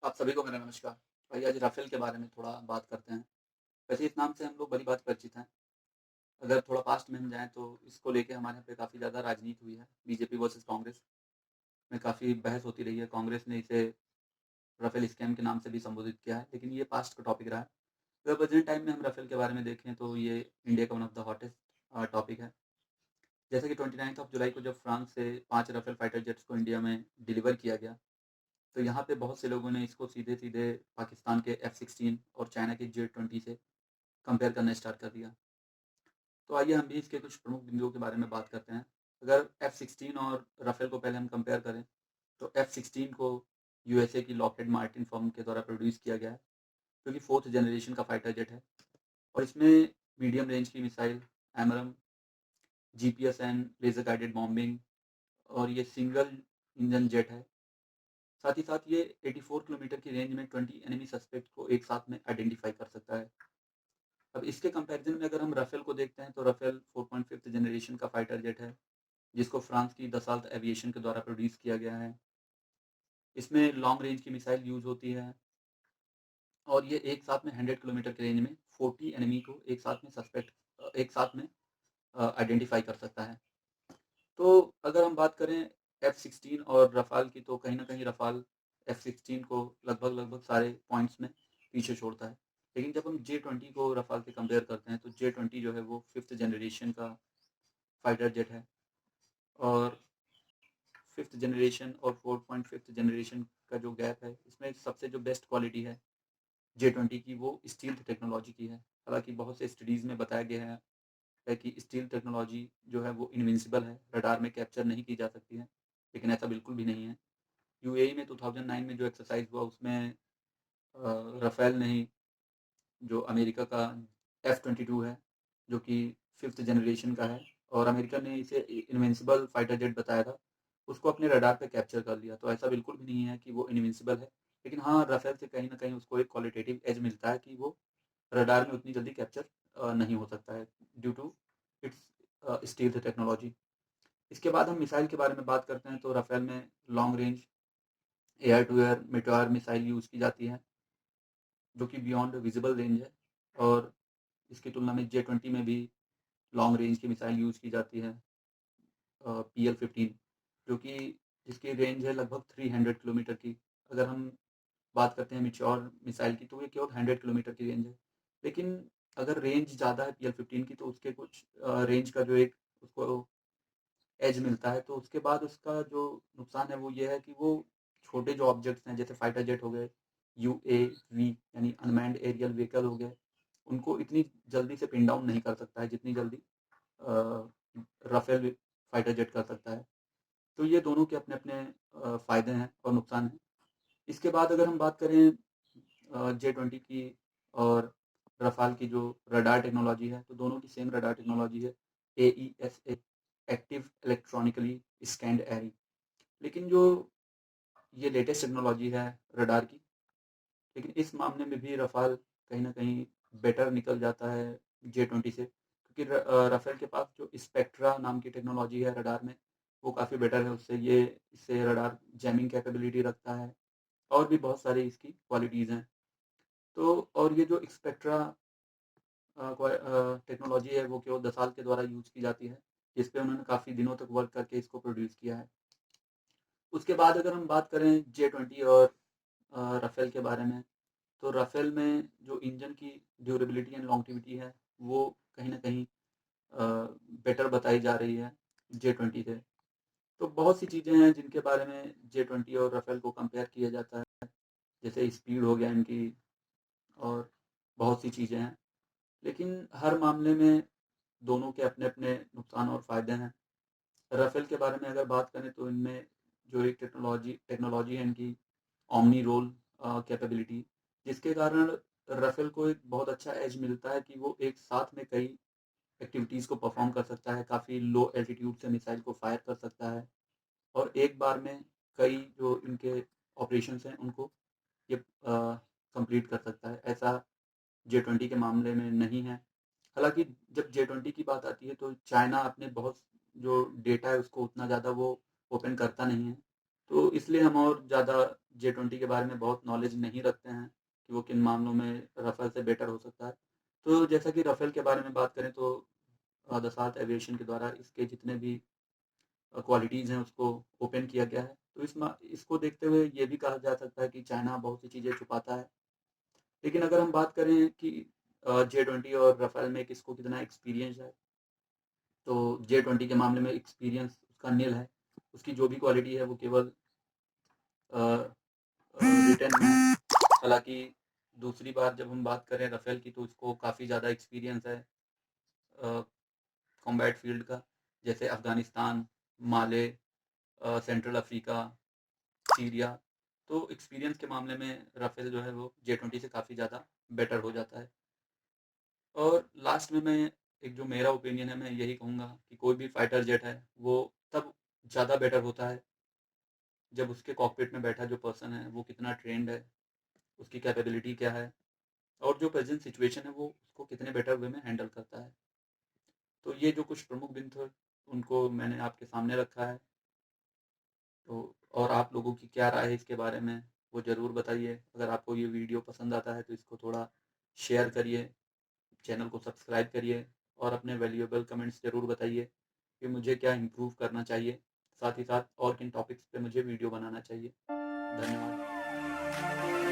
आप सभी को मेरा नमस्कार। आइए आज राफ़ेल के बारे में थोड़ा बात करते हैं। वैसे इस नाम से हम लोग भली-भाँति परिचित हैं। अगर थोड़ा पास्ट में हम जाएँ तो इसको लेके हमारे यहाँ पे काफ़ी ज़्यादा राजनीति हुई है। बीजेपी वर्सेस कांग्रेस में काफ़ी बहस होती रही है। कांग्रेस ने इसे राफ़ेल स्कैम के नाम से भी संबोधित किया है, लेकिन ये पास्ट का टॉपिक रहा है। अगर प्रेज़ेंट टाइम में हम राफ़ेल के बारे में देखें तो ये इंडिया का one of the hottest topic है। जैसे कि 29th ऑफ जुलाई को जब फ्रांस से 5 राफ़ेल फाइटर जेट्स को इंडिया में डिलीवर किया गया, तो यहाँ पे बहुत से लोगों ने इसको सीधे-सीधे पाकिस्तान के F-16 और चाइना के J-20 से कंपेयर करना स्टार्ट कर दिया। तो आइए हम भी इसके कुछ प्रमुख बिंदुओं के बारे में बात करते हैं। अगर F-16 और राफ़ेल को पहले हम कंपेयर करें, तो F-16 को यूएसए की लॉकहीड मार्टिन फर्म के द्वारा प्रोड्यूस किया गया है, जो कि 4th जनरेशन का फाइटर जेट है और इसमें मीडियम रेंज की missile, AMRAAM, GPS and laser guided bombing और ये सिंगल इंजन जेट है। साथ ही साथ ये 84 किलोमीटर की रेंज में 20 एनिमी सस्पेक्ट को एक साथ में आइडेंटिफाई कर सकता है। अब इसके कंपैरिजन में अगर हम राफ़ेल को देखते हैं तो राफ़ेल 4.5th जनरेशन का फाइटर जेट है, जिसको फ्रांस की दसाल्ट एविएशन के द्वारा प्रोड्यूस किया गया है। इसमें लॉन्ग रेंज की मिसाइल यूज़ होती है और ये एक साथ में 100 किलोमीटर की रेंज में 40 एनिमी को एक साथ में आइडेंटिफाई कर सकता है। तो अगर हम बात करें F-16 और रफ़ाल की तो कहीं न कहीं रफ़ाल F-16 को लगभग-लगभग सारे पॉइंट्स में पीछे छोड़ता है। लेकिन जब हम J-20 को रफ़ाल से कंपेयर करते हैं तो J-20 जो है वो 5th जनरेशन का फाइटर जेट है और 5th जनरेशन और 4.5th जनरेशन का जो गैप है, इसमें सबसे जो बेस्ट क्वालिटी है J-20 की वो स्टील्थ टेक्नोलॉजी की है। हालाँकि बहुत से स्टडीज़ में बताया गया है कि स्टील्थ टेक्नोलॉजी जो है वो इनविंसिबल है, रडार में कैप्चर नहीं की जा सकती है, लेकिन ऐसा बिल्कुल भी नहीं है। यूएई में 2009 में जो एक्सरसाइज़ हुआ उसमें राफ़ेल ने ही जो अमेरिका का F-22 है, जो कि 5th जनरेशन का है और अमेरिका ने इसे इनविंसिबल फाइटर जेट बताया था, उसको अपने रडार पे कैप्चर कर लिया। तो ऐसा बिल्कुल भी नहीं है कि वो इनविंसिबल है, लेकिन हाँ, राफ़ेल से कहीं न कहीं उसको एक क्वालिटेटिव एज मिलता है कि वो रडार में उतनी जल्दी कैप्चर नहीं हो सकता है due to its stealth technology. इसके बाद हम मिसाइल के बारे में बात करते हैं तो राफ़ेल में long range air to air Meteor missile use की जाती है, जो कि बियॉन्ड विजिबल रेंज है और इसकी तुलना में J-20 में भी लॉन्ग रेंज की मिसाइल यूज़ की जाती है PL-15 जो कि जिसकी रेंज है लगभग 300 किलोमीटर की। अगर हम बात करते हैं मैच्योर मिसाइल की तो ये केवल 100 किलोमीटर की रेंज है। लेकिन अगर रेंज ज़्यादा है PL-15 की तो उसके कुछ रेंज का जो एक उसको एज मिलता है, तो उसके बाद उसका जो नुकसान है वो ये है कि वो छोटे जो ऑब्जेक्ट्स हैं जैसे फाइटर जेट हो गए, यूएवी यानी अनमैन्ड एरियल व्हीकल हो गए, उनको इतनी जल्दी से पिन डाउन नहीं कर सकता है जितनी जल्दी अ, राफ़ेल फाइटर जेट कर सकता है। तो ये दोनों के अपने-अपने फ़ायदे हैं और नुकसान हैं। इसके बाद अगर हम बात करें J-20 की और रफ़ाल की जो रडार टेक्नोलॉजी है, तो दोनों की सेम रडार टेक्नोलॉजी है, AESA active electronically scanned array. लेकिन जो ये लेटेस्ट टेक्नोलॉजी है रडार की, लेकिन इस मामले में भी रफ़ाल कहीं न कहीं बेटर निकल जाता है J-20 से क्योंकि राफ़ेल के पास जो स्पेक्ट्रा नाम की टेक्नोलॉजी है रडार में, वो काफ़ी बेटर है उससे। ये इससे रडार जैमिंग कैपेबिलिटी रखता है और भी बहुत सारी इसकी क्वालिटीज़ हैं। तो और ये जो स्पेक्ट्रा टेक्नोलॉजी है वो केवल दसाल्ट के द्वारा यूज़ की जाती है, जिस पे उन्होंने काफ़ी दिनों तक वर्क करके इसको प्रोड्यूस किया है। उसके बाद अगर हम बात करें J-20 और राफ़ेल के बारे में, तो राफ़ेल में जो इंजन की ड्यूरेबिलिटी एंड लॉन्गेविटी है, वो कहीं न कहीं बेटर बताई जा रही है J-20 से। तो बहुत सी चीज़ें हैं जिनके बारे में J-20 और राफ़ेल को कंपेयर किया जाता है, जैसे स्पीड हो गया इनकी और बहुत सी चीज़ें हैं। लेकिन हर मामले में दोनों के अपने-अपने नुकसान और फ़ायदे हैं। राफ़ेल के बारे में अगर बात करें तो इनमें जो एक टेक्नोलॉजी टेक्नोलॉजी है इनकी ओमनी रोल कैपेबिलिटी जिसके कारण राफ़ेल को एक बहुत अच्छा एज मिलता है कि वो एक साथ में कई एक्टिविटीज़ को परफ़ॉर्म कर सकता है, काफ़ी लो एल्टीट्यूड से मिसाइल को फ़ायर कर सकता है और एक बार में कई जो इनके ऑपरेशंस हैं उनको ये कंप्लीट कर सकता है। ऐसा J-20 के मामले में नहीं है। हालाँकि जब J-20 की बात आती है तो चाइना अपने बहुत जो डेटा है उसको उतना ज़्यादा वो ओपन करता नहीं है। तो इसलिए हम और ज़्यादा J20 के बारे में बहुत नॉलेज नहीं रखते हैं कि वो किन मामलों में राफेल से बेटर हो सकता है। तो जैसा कि राफेल के बारे में बात करें तो दसाल्ट एविएशन के द्वारा इसके जितने भी क्वालिटीज़ हैं उसको ओपन किया गया है। तो इसको देखते हुए ये भी कहा जा सकता है कि चाइना बहुत सी चीज़ें छुपाता है। लेकिन अगर हम बात करें कि J20 और राफेल में किसको कितना एक्सपीरियंस है, तो J20 के मामले में एक्सपीरियंस उसका निल है। उसकी जो भी क्वालिटी है वो केवल रिटेन में है। हालाँकि दूसरी बार जब हम बात करें राफेल की तो उसको काफ़ी ज़्यादा एक्सपीरियंस है कॉम्बैट फील्ड का, जैसे अफ़गानिस्तान, माले, सेंट्रल अफ्रीका, सीरिया। तो एक्सपीरियंस के मामले में राफेल जो है वो J20 से काफ़ी ज़्यादा बेटर हो जाता है। और लास्ट में मैं एक जो मेरा ओपिनियन है मैं यही कहूँगा कि कोई भी फाइटर जेट है वो तब ज़्यादा बेटर होता है जब उसके कॉकपिट में बैठा जो पर्सन है वो कितना ट्रेंड है, उसकी कैपेबिलिटी क्या है और जो प्रेजेंट सिचुएशन है वो उसको कितने बेटर वे में हैंडल करता है। तो ये जो कुछ प्रमुख बिंदु थे उनको मैंने आपके सामने रखा है। तो और आप लोगों की क्या राय है इसके बारे में वो ज़रूर बताइए। अगर आपको ये वीडियो पसंद आता है तो इसको थोड़ा शेयर करिए, चैनल को सब्सक्राइब करिए और अपने वैल्यूएबल कमेंट्स ज़रूर बताइए कि मुझे क्या इम्प्रूव करना चाहिए, साथ ही साथ और किन टॉपिक्स पे मुझे वीडियो बनाना चाहिए। धन्यवाद।